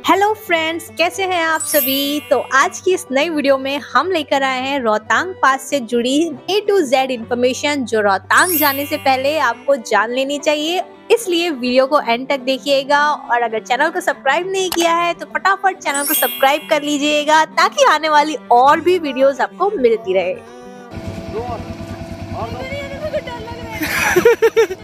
Hello friends, कैसे हैं आप सभी। तो आज की इस नई वीडियो में हम लेकर आए हैं रोहतांग पास से जुड़ी A to Z इंफॉर्मेशन जो रोहतांग जाने से पहले आपको जान लेनी चाहिए। इसलिए वीडियो को एंड तक देखिएगा और अगर चैनल को सब्सक्राइब नहीं किया है तो फटाफट चैनल को सब्सक्राइब कर लीजिएगा ताकि आने वाली और भी वीडियोस आपको मिलती रहे।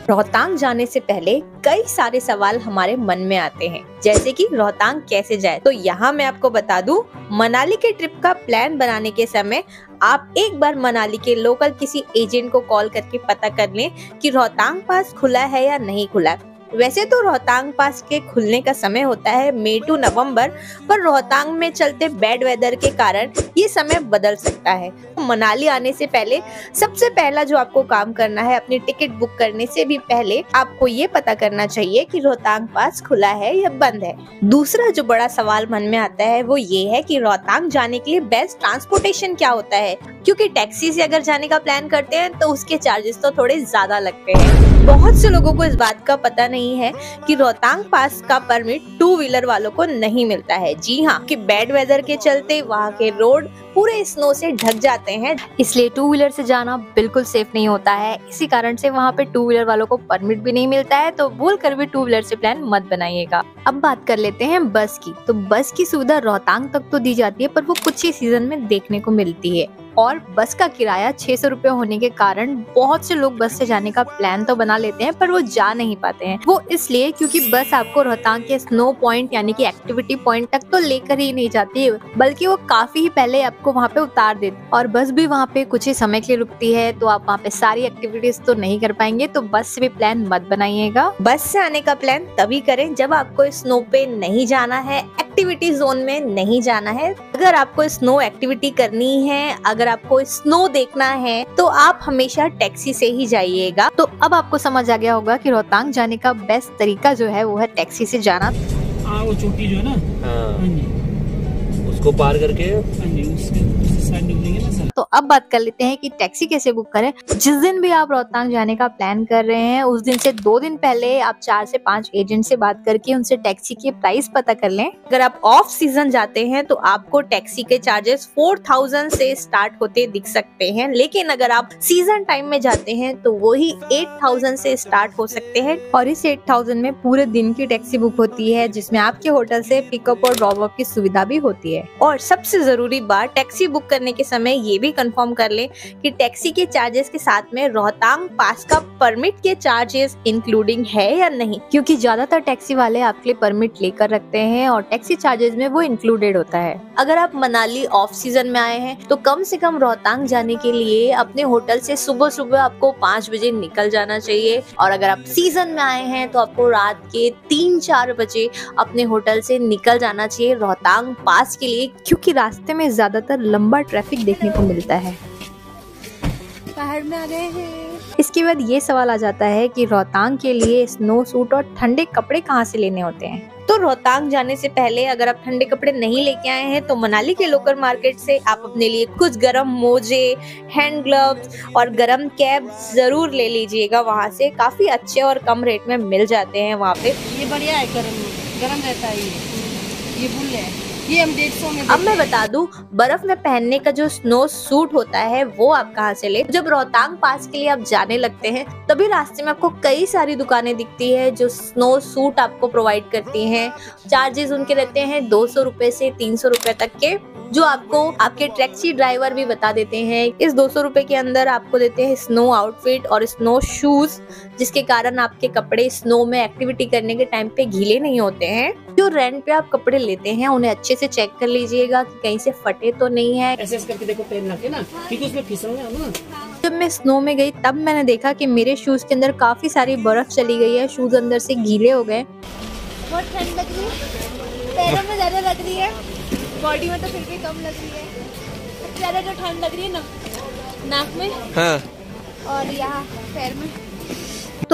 रोहतांग जाने से पहले कई सारे सवाल हमारे मन में आते हैं, जैसे कि रोहतांग कैसे जाए। तो यहाँ मैं आपको बता दूं, मनाली के ट्रिप का प्लान बनाने के समय आप एक बार मनाली के लोकल किसी एजेंट को कॉल करके पता कर लें कि रोहतांग पास खुला है या नहीं खुला है। वैसे तो रोहतांग पास के खुलने का समय होता है मई टू नवंबर, पर रोहतांग में चलते बैड वेदर के कारण ये समय बदल सकता है। मनाली आने से पहले सबसे पहला जो आपको काम करना है, अपनी टिकट बुक करने से भी पहले आपको ये पता करना चाहिए कि रोहतांग पास खुला है या बंद है। दूसरा जो बड़ा सवाल मन में आता है वो ये है कि रोहतांग जाने के लिए बेस्ट ट्रांसपोर्टेशन क्या होता है, क्योंकि टैक्सी से अगर जाने का प्लान करते हैं तो उसके चार्जेस तो थोड़े ज्यादा लगते हैं। बहुत से लोगों को इस बात का पता नहीं है कि रोहतांग पास का परमिट टू व्हीलर वालों को नहीं मिलता है। जी हाँ, कि बैड वेदर के चलते वहाँ के रोड पूरे स्नो से ढक जाते हैं, इसलिए टू व्हीलर से जाना बिल्कुल सेफ नहीं होता है। इसी कारण से वहाँ पे टू व्हीलर वालों को परमिट भी नहीं मिलता है, तो भूल कर भी टू व्हीलर से प्लान मत बनाइएगा। अब बात कर लेते हैं बस की। तो बस की सुविधा रोहतांग तक तो दी जाती है, पर वो कुछ ही सीजन में देखने को मिलती है और बस का किराया 600 रुपए होने के कारण बहुत से लोग बस से जाने का प्लान तो बना लेते हैं, पर वो जा नहीं पाते हैं। वो इसलिए क्योंकि बस आपको रोहतांग के स्नो पॉइंट यानी कि एक्टिविटी पॉइंट तक तो लेकर ही नहीं जाती है, बल्कि वो काफी ही पहले आपको वहाँ पे उतार देती, और बस भी वहाँ पे कुछ ही समय के लिए रुकती है, तो आप वहाँ पे सारी एक्टिविटीज तो नहीं कर पाएंगे। तो बस से भी प्लान मत बनाइएगा। बस से आने का प्लान तभी करें जब आपको स्नो पे नहीं जाना है, एक्टिविटी जोन में नहीं जाना है। अगर आपको स्नो एक्टिविटी करनी है, अगर आपको स्नो देखना है, तो आप हमेशा टैक्सी से ही जाइएगा। तो अब आपको समझ आ गया होगा कि रोहतांग जाने का बेस्ट तरीका जो है वो है टैक्सी से जाना। वो चोटी जो है ना, हाँ, उसको पार करके तो अब बात कर लेते हैं कि टैक्सी कैसे बुक करें। जिस दिन भी आप रोहतांग जाने का प्लान कर रहे हैं, उस दिन से 2 दिन पहले आप 4 से 5 एजेंट से बात करके उनसे टैक्सी की प्राइस पता कर लें। अगर आप ऑफ सीजन जाते हैं तो आपको टैक्सी के चार्जेस 4000 से स्टार्ट होते दिख सकते हैं, लेकिन अगर आप सीजन टाइम में जाते हैं तो वो ही 8000 से स्टार्ट हो सकते हैं। और इस 8000 में पूरे दिन की टैक्सी बुक होती है, जिसमें आपके होटल से पिकअप और ड्रॉप अप की सुविधा भी होती है। और सबसे जरूरी बात, टैक्सी बुक करने के समय ये भी कंफर्म कर लें कि टैक्सी के चार्जेस के साथ में रोहतांग पास का परमिट के चार्जेस इंक्लूडिंग है या नहीं, क्योंकि ज्यादातर टैक्सी वाले आपके लिए परमिट लेकर रखते हैं और टैक्सी चार्जेस में वो इंक्लूडेड होता है। अगर आप मनाली ऑफ सीजन में आए हैं तो कम से कम रोहतांग जाने के लिए अपने होटल से सुबह सुबह आपको 5 बजे निकल जाना चाहिए, और अगर आप सीजन में आए हैं तो आपको रात के 3-4 बजे अपने होटल से निकल जाना चाहिए रोहतांग पास के लिए, क्योंकि रास्ते में ज्यादातर लंबा ट्रैफिक देखने को मिलता है। पहाड़ में आ गए हैं। इसके बाद ये सवाल आ जाता है कि रोहतांग के लिए स्नो सूट और ठंडे कपड़े कहाँ से लेने होते हैं। तो रोहतांग जाने से पहले अगर आप ठंडे कपड़े नहीं लेके आए हैं तो मनाली के लोकल मार्केट से आप अपने लिए कुछ गर्म मोजे, हैंड ग्लव्स और गर्म कैप जरूर ले लीजिएगा। वहाँ से काफी अच्छे और कम रेट में मिल जाते हैं वहाँ पे। ये बढ़िया है, गरम रहता है। ये बुल है, ये हम 150 में। अब मैं बता दूं, बर्फ में पहनने का जो स्नो सूट होता है वो आप कहाँ से ले। जब रोहतांग पास के लिए आप जाने लगते हैं तभी रास्ते में आपको कई सारी दुकानें दिखती है जो स्नो सूट आपको प्रोवाइड करती हैं। चार्जेस उनके रहते हैं 200 रुपए से 300 रुपए तक के, जो आपको आपके टैक्सी ड्राइवर भी बता देते हैं। इस 200 रुपए के अंदर आपको देते हैं स्नो आउटफिट और स्नो शूज, जिसके कारण आपके कपड़े स्नो में एक्टिविटी करने के टाइम पे गीले नहीं होते हैं। जो रेंट पे आप कपड़े लेते हैं उन्हें अच्छे से चेक कर लीजिएगा कि कहीं से फटे तो नहीं है। ऐसे करके देखो पहन के ना, क्योंकि उसमें फिसलना है ना। जब मैं स्नो में गई तब मैंने देखा कि मेरे शूज के अंदर काफी सारी बर्फ चली गई है, शूज अंदर से गीले हो गए। बहुत ठंड लग रही है, पैरों में ज्यादा लग रही है, बॉडी में तो फिर भी कम लग रही है। ज्यादा जो ठंड लग रही है ना, नाक में, हाँ, और यहाँ पैर में।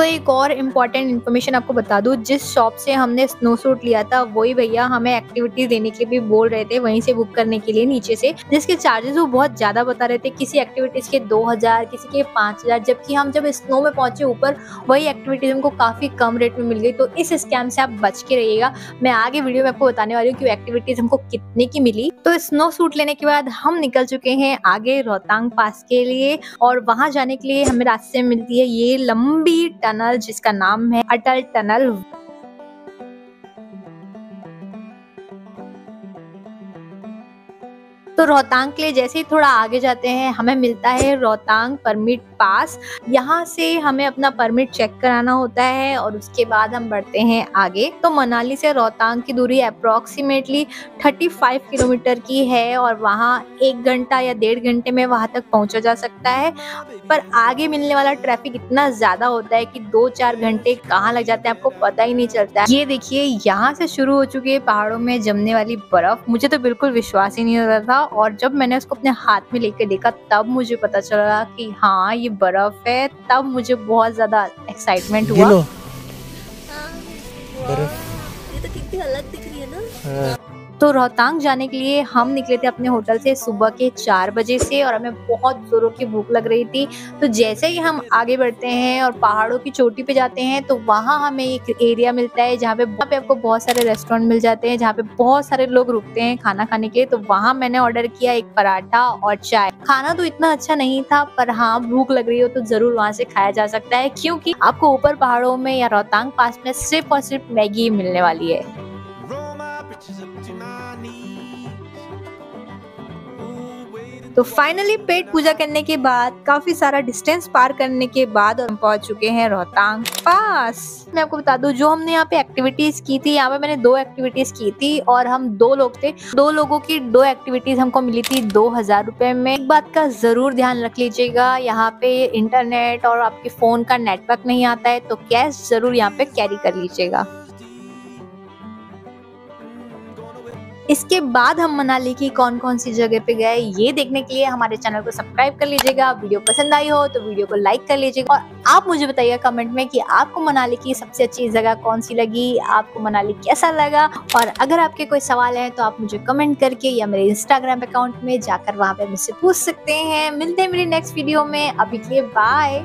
तो एक और इम्पोर्टेंट इन्फॉर्मेशन आपको बता दूं, जिस शॉप से हमने स्नो सूट लिया था वही भैया हमें एक्टिविटीज देने के लिए भी बोल रहे थे, वहीं से बुक करने के लिए नीचे से, जिसके चार्जेस वो बहुत ज्यादा बता रहे थे। किसी एक्टिविटीज के 2000, किसी के 5000, जबकि हम जब स्नो में पहुंचे ऊपर वही एक्टिविटीज हमको काफी कम रेट में मिल गई। तो इस स्कैम से आप बच के रहिएगा। मैं आगे वीडियो में आपको बताने वाली हूँ कि एक्टिविटीज हमको कितने की मिली। तो स्नो सूट लेने के बाद हम निकल चुके हैं आगे रोहतांग पास के लिए, और वहां जाने के लिए हमें रास्ते में मिलती है ये लंबी टनल जिसका नाम है अटल टनल। तो रोहतांग के लिए जैसे ही थोड़ा आगे जाते हैं हमें मिलता है रोहतांग परमिट पास। यहाँ से हमें अपना परमिट चेक कराना होता है और उसके बाद हम बढ़ते हैं आगे। तो मनाली से रोहतांग की दूरी अप्रोक्सीमेटली 35 किलोमीटर की है और वहाँ 1 घंटा या 1.5 घंटे में वहाँ तक पहुँचा जा सकता है। पर आगे मिलने वाला ट्रैफिक इतना ज्यादा होता है कि 2-4 घंटे कहाँ लग जाते हैं आपको पता ही नहीं चलता है। ये देखिए यहाँ से शुरू हो चुकी है पहाड़ों में जमने वाली बर्फ। मुझे तो बिल्कुल विश्वास ही नहीं हो रहा था, और जब मैंने उसको अपने हाथ में लेकर देखा तब मुझे पता चला कि हाँ ये बर्फ है। तब मुझे बहुत ज्यादा एक्साइटमेंट हुआ। ये तो कितनी अलग दिख रही है ना। तो रोहतांग जाने के लिए हम निकले थे अपने होटल से सुबह के 4 बजे से, और हमें बहुत जोरों की भूख लग रही थी। तो जैसे ही हम आगे बढ़ते हैं और पहाड़ों की चोटी पे जाते हैं तो वहाँ हमें एक एरिया मिलता है जहाँ पे आपको बहुत सारे रेस्टोरेंट मिल जाते हैं, जहाँ पे बहुत सारे लोग रुकते हैं खाना खाने के लिए। तो वहाँ मैंने ऑर्डर किया एक पराठा और चाय। खाना तो इतना अच्छा नहीं था, पर हाँ भूख लग रही हो तो जरूर वहाँ से खाया जा सकता है, क्योंकि आपको ऊपर पहाड़ों में या रोहतांग पास में सिर्फ और सिर्फ मैगी मिलने वाली है। तो फाइनली पेट पूजा करने के बाद, काफी सारा डिस्टेंस पार करने के बाद हम पहुंच चुके हैं रोहतांग पास। मैं आपको बता दूं जो हमने यहाँ पे एक्टिविटीज की थी, यहाँ पे मैंने 2 एक्टिविटीज की थी और हम 2 लोग थे। 2 लोगों की 2 एक्टिविटीज हमको मिली थी 2000 रुपए में। एक बात का जरूर ध्यान रख लीजिएगा, यहाँ पे इंटरनेट और आपके फोन का नेटवर्क नहीं आता है, तो कैश जरूर यहाँ पे कैरी कर लीजिएगा। इसके बाद हम मनाली की कौन कौन सी जगह पे गए ये देखने के लिए हमारे चैनल को सब्सक्राइब कर लीजिएगा। वीडियो पसंद आई हो तो वीडियो को लाइक कर लीजिएगा, और आप मुझे बताइएगा कमेंट में कि आपको मनाली की सबसे अच्छी जगह कौन सी लगी, आपको मनाली कैसा लगा। और अगर आपके कोई सवाल है तो आप मुझे कमेंट करके या मेरे इंस्टाग्राम अकाउंट में जाकर वहाँ पे मुझसे पूछ सकते हैं। मिलते हैं मेरी नेक्स्ट वीडियो में, अभी के लिए बाय।